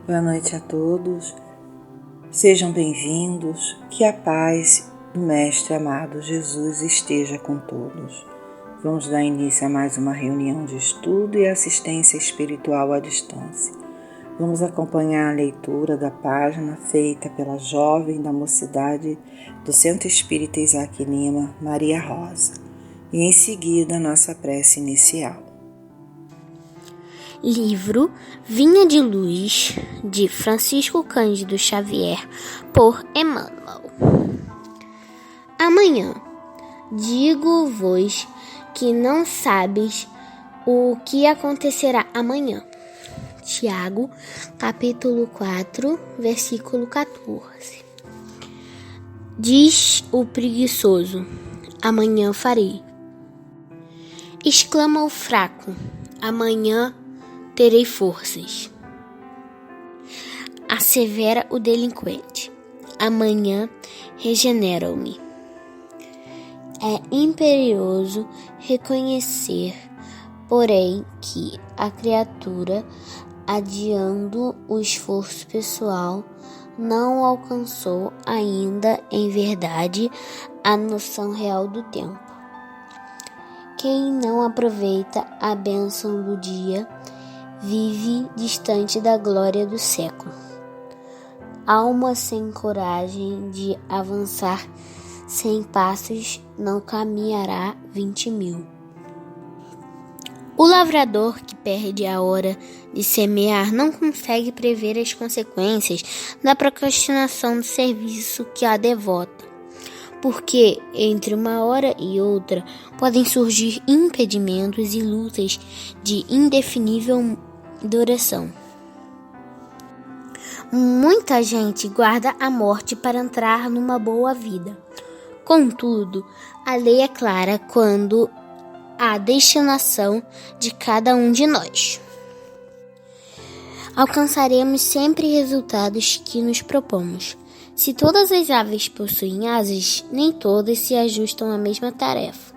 Boa noite a todos, sejam bem-vindos, que a paz do Mestre amado Jesus esteja com todos. Vamos dar início a mais uma reunião de estudo e assistência espiritual à distância. Vamos acompanhar a leitura da página feita pela jovem da mocidade do Centro Espírita Isaac Lima, Maria Rosa, e em seguida a nossa prece inicial. Livro Vinha de Luz, de Francisco Cândido Xavier, por Emmanuel. Amanhã, digo-vos que não sabes o que acontecerá amanhã. Tiago, capítulo 4, versículo 14. Diz o preguiçoso: amanhã farei. Exclama o fraco: amanhã terei forças. Assevera o delinquente: amanhã regenero-me. É imperioso reconhecer, porém, que a criatura, adiando o esforço pessoal, não alcançou ainda, em verdade, a noção real do tempo. Quem não aproveita a bênção do dia vive distante da glória do século. Alma sem coragem de avançar 100 passos não caminhará 20.000. O lavrador que perde a hora de semear não consegue prever as consequências da procrastinação do serviço que a devota, porque entre uma hora e outra podem surgir impedimentos e lutas de indefinível duração. Muita gente guarda a morte para entrar numa boa vida. Contudo, a lei é clara quando a destinação de cada um de nós. Alcançaremos sempre resultados que nos propomos. Se todas as aves possuem asas, nem todas se ajustam à mesma tarefa,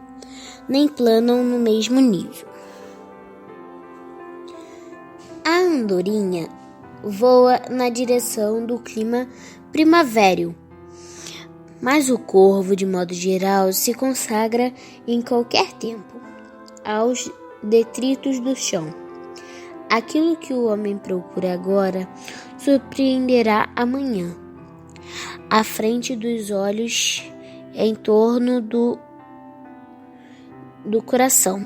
nem planam no mesmo nível. A andorinha voa na direção do clima primavério, mas o corvo, de modo geral, se consagra em qualquer tempo aos detritos do chão. Aquilo que o homem procura agora surpreenderá amanhã, à frente dos olhos, em torno do coração.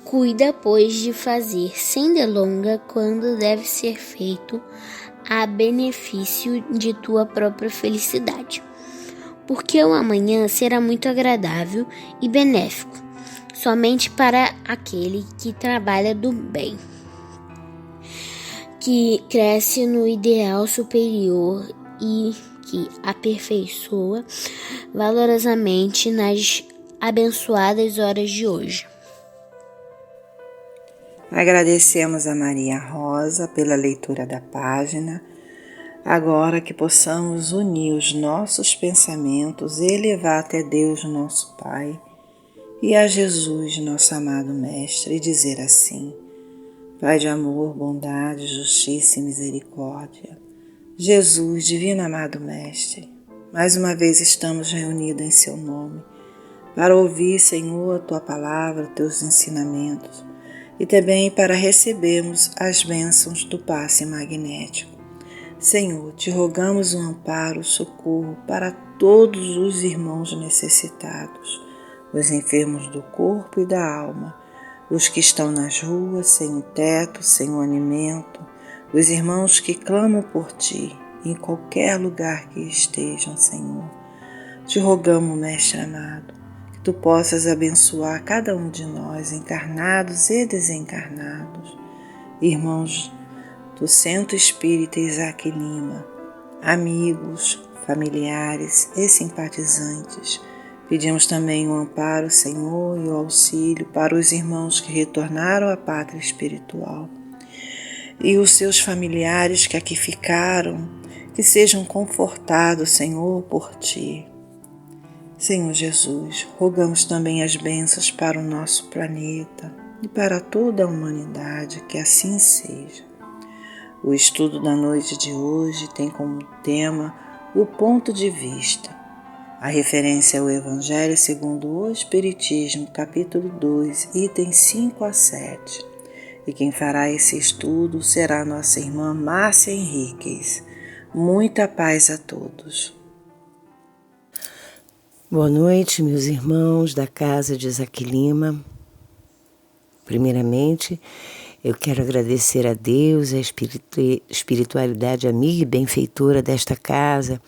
Cuida, pois, de fazer sem delonga quando deve ser feito a benefício de tua própria felicidade, porque o amanhã será muito agradável e benéfico somente para aquele que trabalha do bem, que cresce no ideal superior e que aperfeiçoa valorosamente nas abençoadas horas de hoje. Agradecemos a Maria Rosa pela leitura da página. Agora que possamos unir os nossos pensamentos e elevar até Deus, nosso Pai, e a Jesus, nosso amado Mestre, e dizer assim: Pai de amor, bondade, justiça e misericórdia, Jesus, divino amado Mestre, mais uma vez estamos reunidos em Seu nome, para ouvir, Senhor, a Tua palavra, Teus ensinamentos, e também para recebermos as bênçãos do passe magnético. Senhor, te rogamos um amparo, socorro para todos os irmãos necessitados, os enfermos do corpo e da alma, os que estão nas ruas, sem o teto, sem o alimento, os irmãos que clamam por Ti, em qualquer lugar que estejam, Senhor. Te rogamos, Mestre amado, que Tu possas abençoar cada um de nós, encarnados e desencarnados, irmãos do Centro Espírita Isaac Lima, amigos, familiares e simpatizantes. Pedimos também o amparo, Senhor, e o auxílio para os irmãos que retornaram à pátria espiritual e os seus familiares que aqui ficaram, que sejam confortados, Senhor, por Ti. Senhor Jesus, rogamos também as bênçãos para o nosso planeta, e para toda a humanidade, que assim seja. O estudo da noite de hoje tem como tema o ponto de vista. A referência é o Evangelho segundo o Espiritismo, capítulo 2, itens 5 a 7. E quem fará esse estudo será nossa irmã Márcia Henriques. Muita paz a todos. Boa noite, meus irmãos da casa de Isaac Lima. Primeiramente, eu quero agradecer a Deus, a espiritualidade amiga e benfeitora desta casa,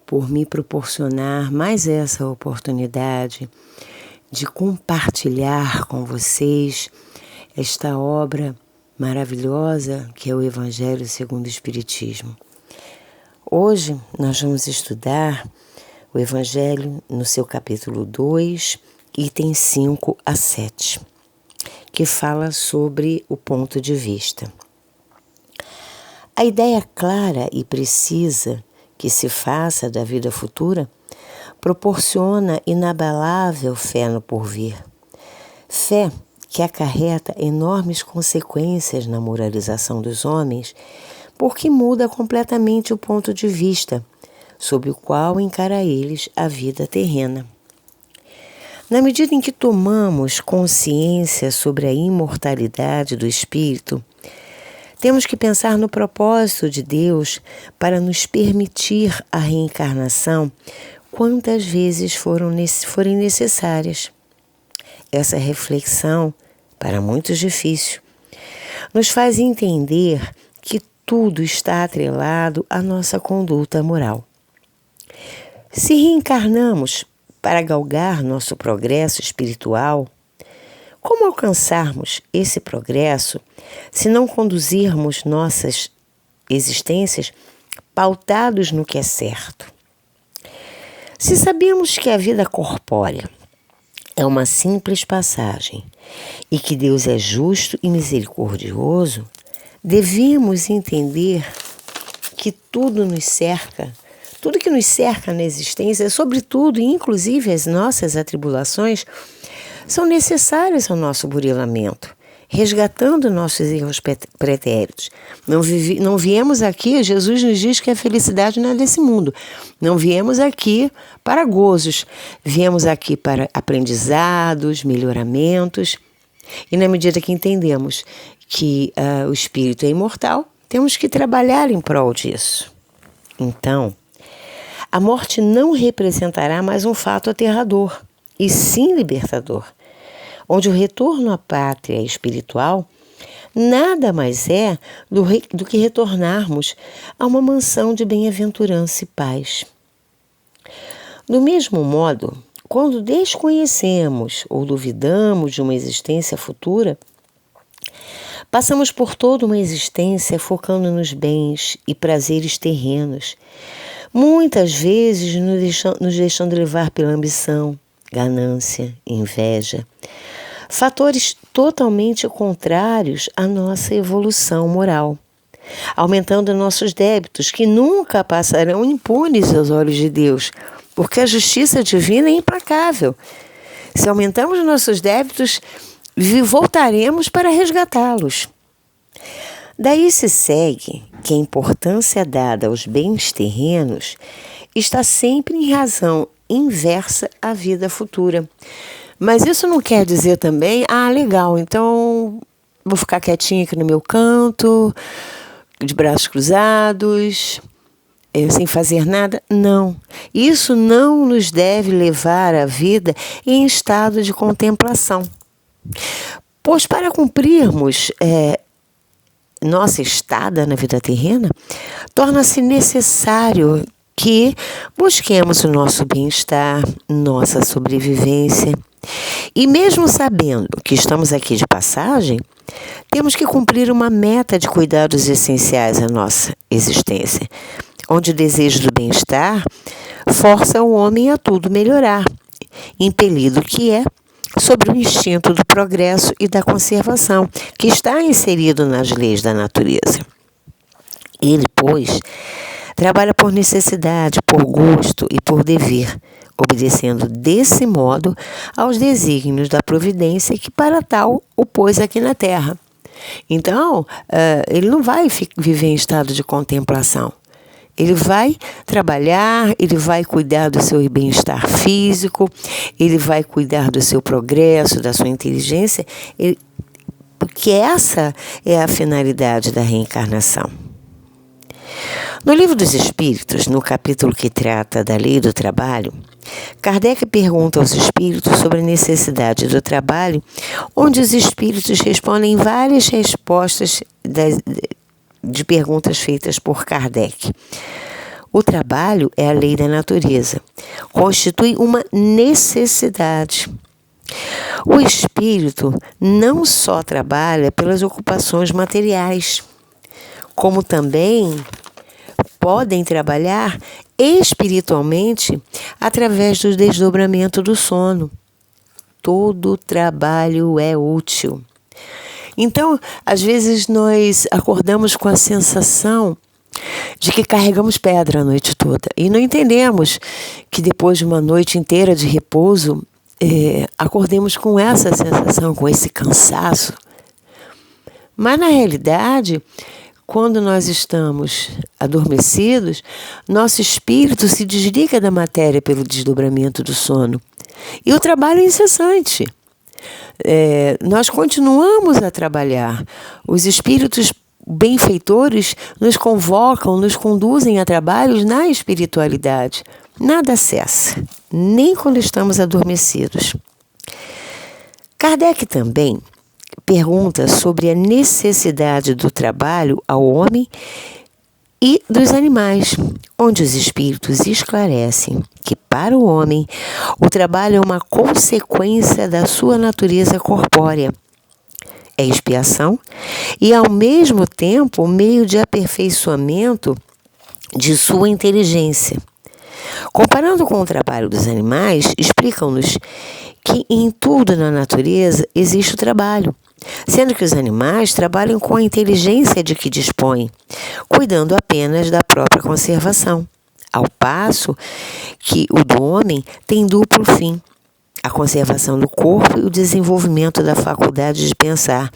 por me proporcionar mais essa oportunidade de compartilhar com vocês esta obra maravilhosa que é o Evangelho segundo o Espiritismo. Hoje nós vamos estudar o Evangelho no seu capítulo 2, itens 5 a 7. Que fala sobre o ponto de vista. A ideia clara e precisa que se faça da vida futura proporciona inabalável fé no porvir. Fé que acarreta enormes consequências na moralização dos homens, porque muda completamente o ponto de vista sob o qual encara eles a vida terrena. Na medida em que tomamos consciência sobre a imortalidade do espírito, temos que pensar no propósito de Deus para nos permitir a reencarnação quantas vezes forem necessárias. Essa reflexão, para muitos difícil, nos faz entender que tudo está atrelado à nossa conduta moral. Se reencarnamos para galgar nosso progresso espiritual, como alcançarmos esse progresso se não conduzirmos nossas existências pautados no que é certo? Se sabemos que a vida corpórea é uma simples passagem e que Deus é justo e misericordioso, devemos entender que tudo que nos cerca na existência, sobretudo e inclusive as nossas atribulações, são necessárias ao nosso burilamento, resgatando nossos erros pretéritos. Não viemos aqui, Jesus nos diz que a felicidade não é desse mundo. Não viemos aqui para gozos, viemos aqui para aprendizados, melhoramentos. E na medida que entendemos que o espírito é imortal, temos que trabalhar em prol disso. Então, a morte não representará mais um fato aterrador, e sim libertador, onde o retorno à pátria espiritual nada mais é do que retornarmos a uma mansão de bem-aventurança e paz. Do mesmo modo, quando desconhecemos ou duvidamos de uma existência futura, passamos por toda uma existência focando nos bens e prazeres terrenos, muitas vezes nos deixando levar pela ambição, ganância, inveja, fatores totalmente contrários à nossa evolução moral, aumentando nossos débitos que nunca passarão impunes aos olhos de Deus, porque a justiça divina é implacável. Se aumentamos nossos débitos, voltaremos para resgatá-los. Daí se segue que a importância dada aos bens terrenos está sempre em razão inversa à vida futura. Mas isso não quer dizer também, legal, então vou ficar quietinha aqui no meu canto, de braços cruzados, sem fazer nada. Não, isso não nos deve levar a vida em estado de contemplação. Pois para cumprirmos nossa estada na vida terrena, torna-se necessário que busquemos o nosso bem-estar, nossa sobrevivência. E mesmo sabendo que estamos aqui de passagem, temos que cumprir uma meta de cuidados essenciais à nossa existência, onde o desejo do bem-estar força o homem a tudo melhorar, impelido que é sobre o instinto do progresso e da conservação, que está inserido nas leis da natureza. Ele, pois, Trabalha por necessidade, por gosto e por dever, obedecendo desse modo aos desígnios da providência que para tal o pôs aqui na terra. Então, ele não vai viver em estado de contemplação. Ele vai trabalhar, ele vai cuidar do seu bem-estar físico, ele vai cuidar do seu progresso, da sua inteligência, porque essa é a finalidade da reencarnação. No Livro dos Espíritos, no capítulo que trata da lei do trabalho, Kardec pergunta aos espíritos sobre a necessidade do trabalho, onde os espíritos respondem várias respostas de perguntas feitas por Kardec. O trabalho é a lei da natureza, constitui uma necessidade. O espírito não só trabalha pelas ocupações materiais, como também podem trabalhar espiritualmente através do desdobramento do sono. Todo trabalho é útil. Então, às vezes nós acordamos com a sensação de que carregamos pedra a noite toda e não entendemos que depois de uma noite inteira de repouso, acordemos com essa sensação, com esse cansaço. Mas na realidade, quando nós estamos adormecidos, nosso espírito se desliga da matéria pelo desdobramento do sono. E o trabalho é incessante. Nós continuamos a trabalhar. Os espíritos benfeitores nos convocam, nos conduzem a trabalhos na espiritualidade. Nada cessa, nem quando estamos adormecidos. Kardec também pergunta sobre a necessidade do trabalho ao homem e dos animais, onde os espíritos esclarecem que para o homem o trabalho é uma consequência da sua natureza corpórea. É expiação e, ao mesmo tempo, meio de aperfeiçoamento de sua inteligência. Comparando com o trabalho dos animais, explicam-nos que em tudo na natureza existe o trabalho, sendo que os animais trabalham com a inteligência de que dispõem, cuidando apenas da própria conservação, ao passo que o do homem tem duplo fim, a conservação do corpo e o desenvolvimento da faculdade de pensar,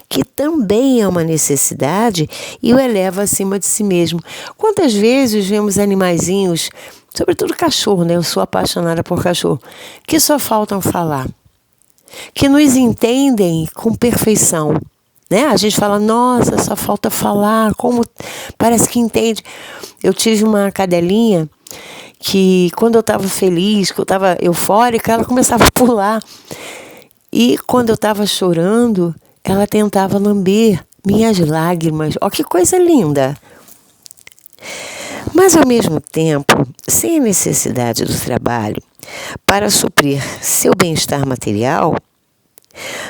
que também é uma necessidade e o eleva acima de si mesmo. Quantas vezes vemos animaizinhos, sobretudo cachorro, né? Eu sou apaixonada por cachorro, que só faltam falar, que nos entendem com perfeição, né? A gente fala, nossa, só falta falar, como parece que entende. Eu tive uma cadelinha que quando eu estava feliz, que eu estava eufórica, ela começava a pular. E quando eu estava chorando, ela tentava lamber minhas lágrimas. Ó, que coisa linda! Mas, ao mesmo tempo, sem a necessidade do trabalho para suprir seu bem-estar material,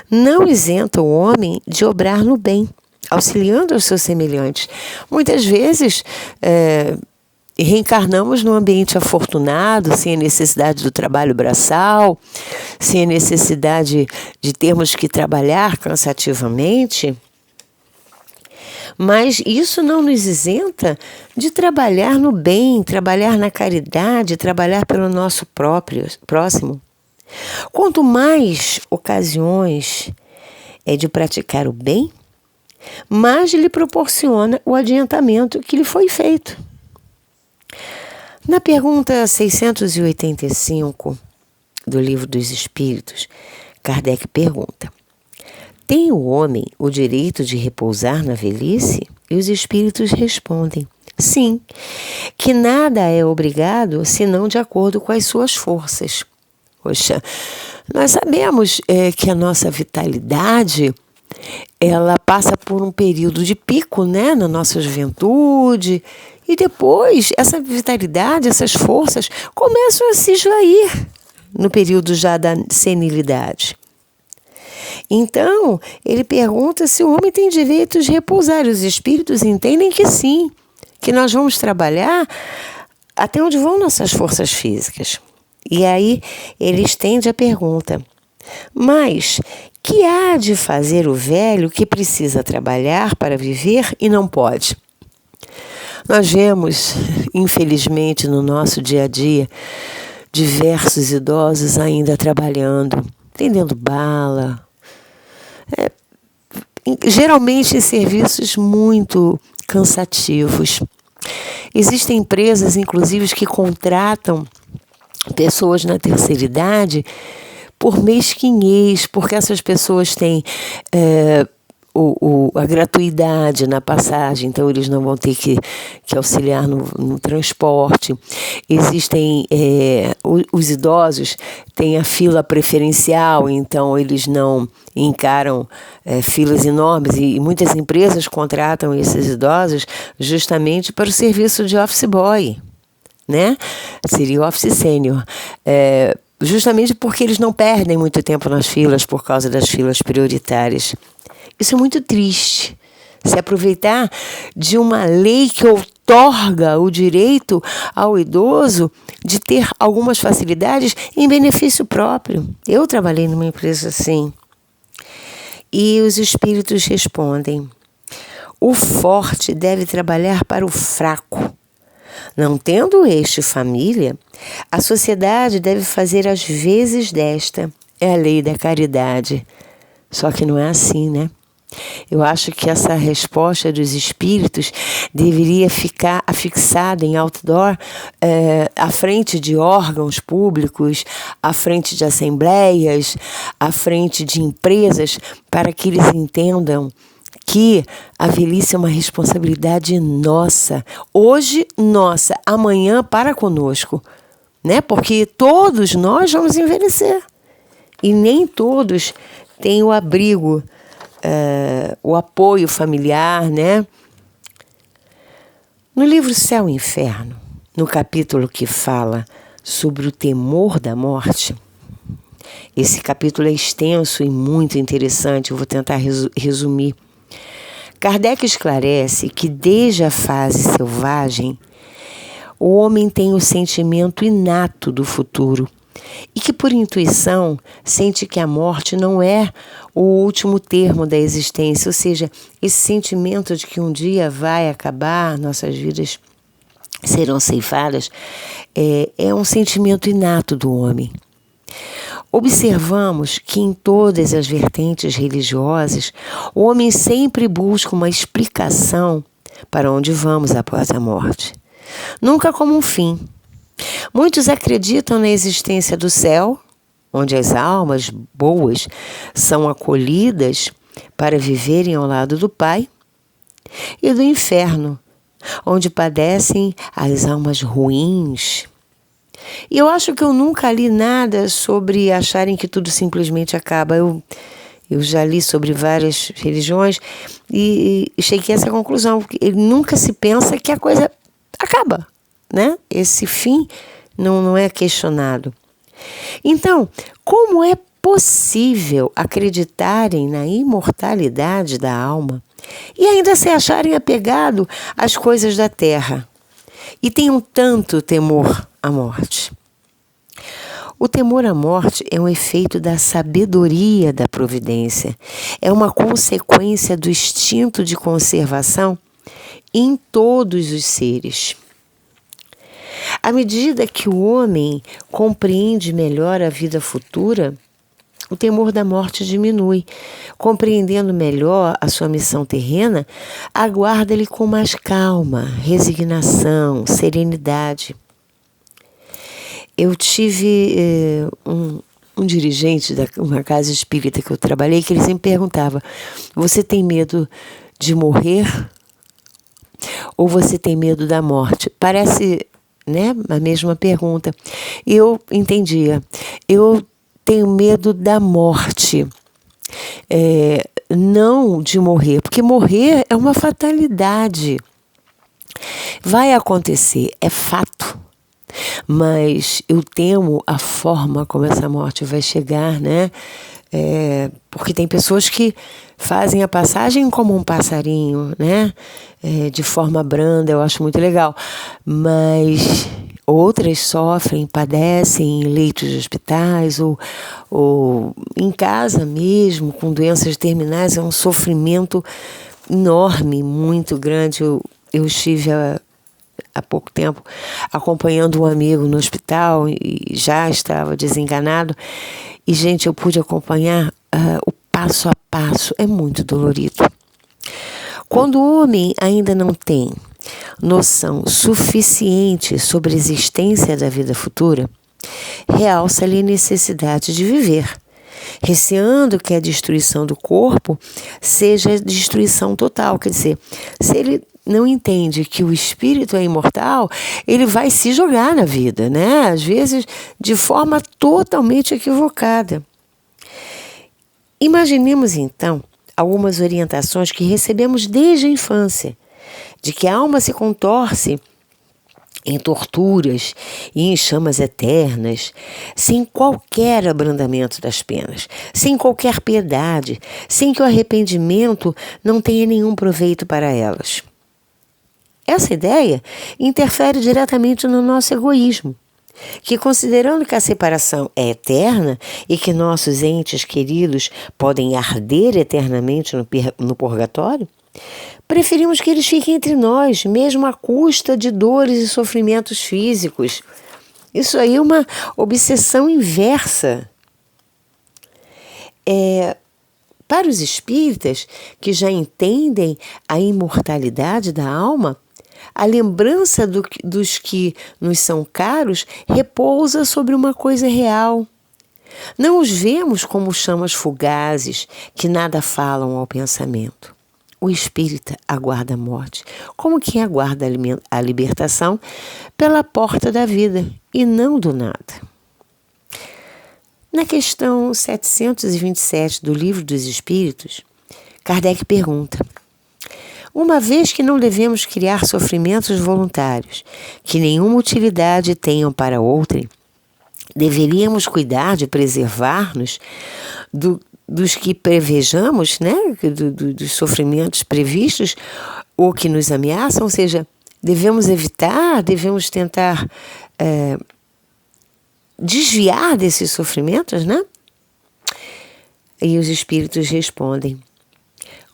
não isenta o homem de obrar no bem, auxiliando os seus semelhantes. Muitas vezes, reencarnamos num ambiente afortunado, sem a necessidade do trabalho braçal, sem a necessidade de termos que trabalhar cansativamente, mas isso não nos isenta de trabalhar no bem, trabalhar na caridade, trabalhar pelo nosso próximo. Quanto mais ocasiões de praticar o bem, mais lhe proporciona o adiantamento que lhe foi feito. Na pergunta 685 do Livro dos Espíritos, Kardec pergunta: tem o homem o direito de repousar na velhice? E os espíritos respondem: sim, que nada é obrigado senão de acordo com as suas forças. Poxa, nós sabemos que a nossa vitalidade ela passa por um período de pico, né, na nossa juventude, e depois essa vitalidade, essas forças começam a se esvair no período já da senilidade. Então, ele pergunta se o homem tem direito de repousar. Os espíritos entendem que sim, que nós vamos trabalhar até onde vão nossas forças físicas. E aí ele estende a pergunta: mas que há de fazer o velho que precisa trabalhar para viver e não pode? Nós vemos, infelizmente, no nosso dia a dia, diversos idosos ainda trabalhando, vendendo bala, geralmente em serviços muito cansativos. Existem empresas, inclusive, que contratam pessoas na terceira idade por mesquinhez, porque essas pessoas têm a gratuidade na passagem, então eles não vão ter que auxiliar no transporte. Existem os idosos têm a fila preferencial, então eles não encaram filas enormes, e muitas empresas contratam esses idosos justamente para o serviço de office boy, né? Seria office sênior. Justamente porque eles não perdem muito tempo nas filas por causa das filas prioritárias. Isso é muito triste. Se aproveitar de uma lei que outorga o direito ao idoso de ter algumas facilidades em benefício próprio. Eu trabalhei numa empresa assim. E os espíritos respondem: o forte deve trabalhar para o fraco. Não tendo este família, a sociedade deve fazer as vezes desta. É a lei da caridade. Só que não é assim, né? Eu acho que essa resposta dos espíritos deveria ficar afixada em outdoor, à frente de órgãos públicos, à frente de assembleias, à frente de empresas, para que eles entendam que a velhice é uma responsabilidade nossa. Hoje, nossa, amanhã para conosco, né? Porque todos nós vamos envelhecer. E nem todos têm o abrigo, o apoio familiar, né? No livro Céu e Inferno, no capítulo que fala sobre o temor da morte, esse capítulo é extenso e muito interessante, eu vou tentar resumir. Kardec esclarece que desde a fase selvagem, o homem tem o sentimento inato do futuro e que, por intuição, sente que a morte não é o último termo da existência, ou seja, esse sentimento de que um dia vai acabar, nossas vidas serão ceifadas, é um sentimento inato do homem. Observamos que em todas as vertentes religiosas, o homem sempre busca uma explicação para onde vamos após a morte, nunca como um fim. Muitos acreditam na existência do céu, onde as almas boas são acolhidas para viverem ao lado do Pai, e do inferno, onde padecem as almas ruins. E eu acho que eu nunca li nada sobre acharem que tudo simplesmente acaba. Eu já li sobre várias religiões e cheguei a essa conclusão. Nunca se pensa que a coisa acaba, né? Esse fim não é questionado. Então, como é possível acreditarem na imortalidade da alma e ainda se acharem apegado às coisas da terra e tenham tanto temor à morte? O temor à morte é um efeito da sabedoria da providência, é uma consequência do instinto de conservação em todos os seres. À medida que o homem compreende melhor a vida futura, o temor da morte diminui. Compreendendo melhor a sua missão terrena, aguarda-lhe com mais calma, resignação, serenidade. Eu tive um dirigente de uma casa espírita que eu trabalhei, que ele sempre perguntava: você tem medo de morrer ou você tem medo da morte? Parece, né, a mesma pergunta. Eu entendia. Eu tenho medo da morte, não de morrer, porque morrer é uma fatalidade. Vai acontecer, é fato. Mas eu temo a forma como essa morte vai chegar, né? Porque tem pessoas que fazem a passagem como um passarinho, né? De forma branda, eu acho muito legal. Mas outras sofrem, padecem em leitos de hospitais ou em casa mesmo, com doenças terminais. É um sofrimento enorme, muito grande. Eu estive há pouco tempo acompanhando um amigo no hospital e já estava desenganado. E, gente, eu pude acompanhar o passo a passo. É muito dolorido. Quando o homem ainda não tem noção suficiente sobre a existência da vida futura, realça-lhe a necessidade de viver, receando que a destruição do corpo seja a destruição total. Quer dizer, se ele não entende que o espírito é imortal, ele vai se jogar na vida, né? Às vezes de forma totalmente equivocada. Imaginemos então algumas orientações que recebemos desde a infância, de que a alma se contorce em torturas e em chamas eternas, sem qualquer abrandamento das penas, sem qualquer piedade, sem que o arrependimento não tenha nenhum proveito para elas. Essa ideia interfere diretamente no nosso egoísmo, que, considerando que a separação é eterna e que nossos entes queridos podem arder eternamente no purgatório, preferimos que eles fiquem entre nós, mesmo à custa de dores e sofrimentos físicos. Isso aí é uma obsessão inversa. Para os espíritas, que já entendem a imortalidade da alma, a lembrança dos que nos são caros repousa sobre uma coisa real. Não os vemos como chamas fugazes que nada falam ao pensamento. O espírita aguarda a morte, como quem aguarda a libertação pela porta da vida e não do nada. Na questão 727 do Livro dos Espíritos, Kardec pergunta: uma vez que não devemos criar sofrimentos voluntários que nenhuma utilidade tenham para outrem, deveríamos cuidar de preservar-nos dos que prevejamos, né? Dos sofrimentos previstos ou que nos ameaçam, ou seja, devemos evitar, devemos tentar desviar desses sofrimentos, né? E os espíritos respondem: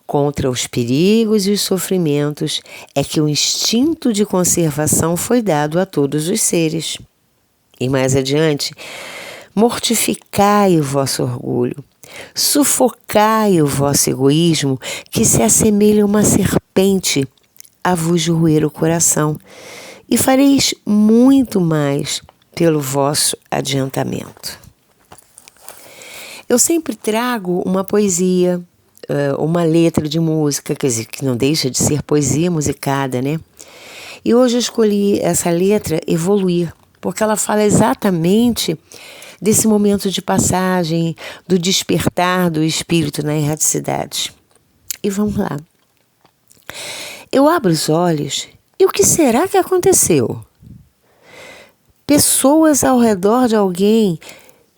contra os perigos e os sofrimentos é que o instinto de conservação foi dado a todos os seres. E mais adiante: mortificai o vosso orgulho, sufocai o vosso egoísmo, que se assemelha a uma serpente a vos roer o coração, e fareis muito mais pelo vosso adiantamento. Eu sempre trago uma poesia, uma letra de música, quer dizer, que não deixa de ser poesia musicada, né? E hoje eu escolhi essa letra Evoluir, porque ela fala exatamente desse momento de passagem, do despertar do espírito na erraticidade. E vamos lá. Eu abro os olhos e o que será que aconteceu? Pessoas ao redor de alguém,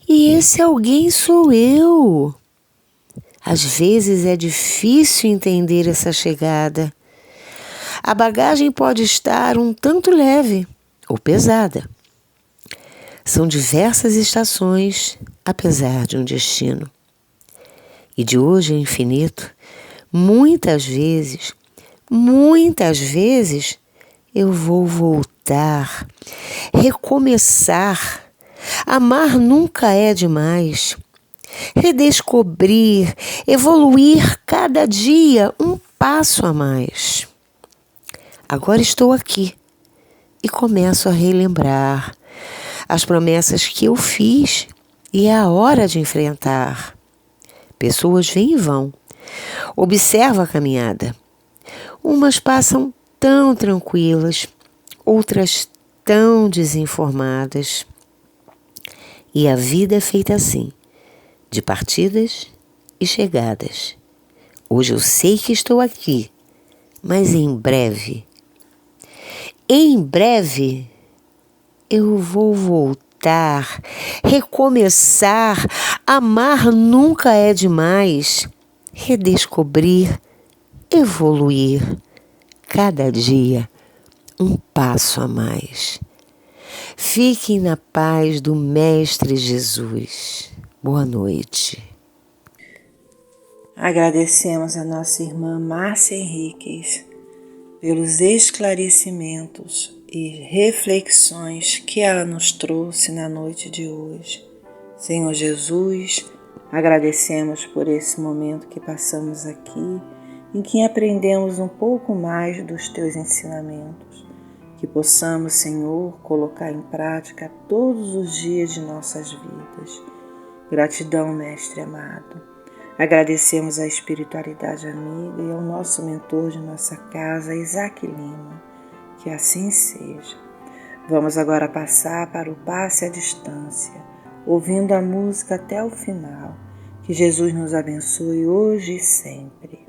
e esse alguém sou eu. Às vezes é difícil entender essa chegada. A bagagem pode estar um tanto leve ou pesada. São diversas estações, apesar de um destino. E de hoje ao infinito, muitas vezes, eu vou voltar, recomeçar. Amar nunca é demais. Redescobrir, evoluir cada dia um passo a mais. Agora estou aqui e começo a relembrar as promessas que eu fiz e é a hora de enfrentar. Pessoas vêm e vão. Observa a caminhada. Umas passam tão tranquilas, outras tão desinformadas. E a vida é feita assim, de partidas e chegadas. Hoje eu sei que estou aqui, mas em breve eu vou voltar, recomeçar. Amar nunca é demais. Redescobrir, evoluir, cada dia um passo a mais. Fiquem na paz do Mestre Jesus. Boa noite. Agradecemos a nossa irmã Márcia Henriques pelos esclarecimentos e reflexões que ela nos trouxe na noite de hoje. Senhor Jesus, agradecemos por esse momento que passamos aqui, em que aprendemos um pouco mais dos Teus ensinamentos, que possamos, Senhor, colocar em prática todos os dias de nossas vidas. Gratidão, Mestre amado. Agradecemos a espiritualidade amiga e ao nosso mentor de nossa casa, Isaac Lima. Que assim seja. Vamos agora passar para o passe à distância, ouvindo a música até o final. Que Jesus nos abençoe hoje e sempre.